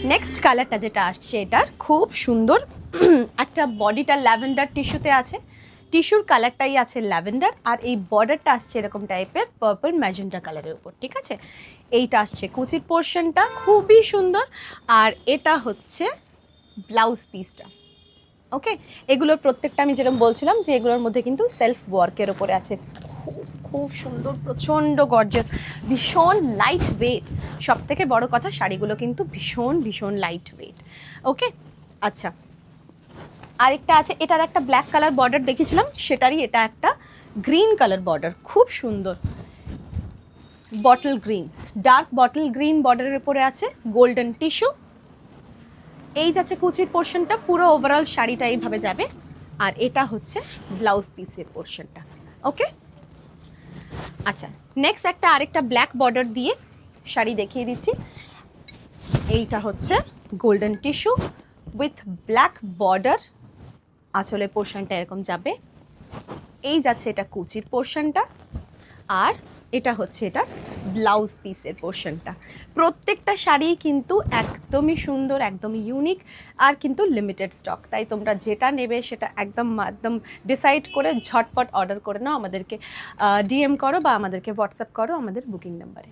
Next কালারটা যেটা আসছে এটার খুব সুন্দর একটা বডিটা ল্যাভেন্ডার টিস্যুতে আছে, টিস্যুর কালারটাই আছে ল্যাভেন্ডার, আর এই বর্ডারটা আসছে এরকম টাইপের পার্পল ম্যাজেন্টা কালারের উপর, ঠিক আছে। এইটা আসছে কুচির পোর্শনটা, খুবই সুন্দর। আর এটা হচ্ছে ব্লাউজ পিসটা। ওকে, এগুলোর প্রত্যেকটা আমি যেরকম বলছিলাম যে এগুলোর মধ্যে কিন্তু সেলফ ওয়ার্কের ওপরে আছে, খুব খুব সুন্দর, প্রচণ্ড গর্জিয়াস, ভীষণ লাইট ওয়েট। সব থেকে বড় কথা শাড়িগুলো কিন্তু ভীষণ ভীষণ লাইট ওয়েট। ওকে, আচ্ছা, আরেকটা আছে, এটার একটা ব্ল্যাক কালার বর্ডার দেখেছিলাম, সেটারই এটা একটা গ্রিন কালার বর্ডার, খুব সুন্দর, bottle green, dark bottle green বর্ডারের উপরে আছে গোল্ডেন টিস্যু। এই যাচ্ছে কুচির পোর্শনটা, পুরো ওভারঅল শাড়িটা এইভাবে যাবে। আর এটা হচ্ছে ব্লাউজ পিসের পোর্শনটা। ওকে, আচ্ছা, নেক্সট একটা আরেকটা ব্ল্যাক বর্ডার দিয়ে শাড়ি দেখিয়ে দিচ্ছি। এইটা হচ্ছে golden tissue with black border, আঁচলের পোর্শনটা এরকম যাবে। এই যাচ্ছে এটা কুচির পোর্শনটা, আর এটা হচ্ছে এটার ব্লাউজ পিসের পোর্শনটা। প্রত্যেকটা শাড়ি কিন্তু একদমই সুন্দর, একদমই ইউনিক, আর কিন্তু লিমিটেড স্টক। তাই তোমরা যেটা নেবে সেটা একদম একদম ডিসাইড করে ঝটপট অর্ডার করে নাও, আমাদেরকে ডিএম করো বা আমাদেরকে হোয়াটসঅ্যাপ করো আমাদের বুকিং নাম্বারে।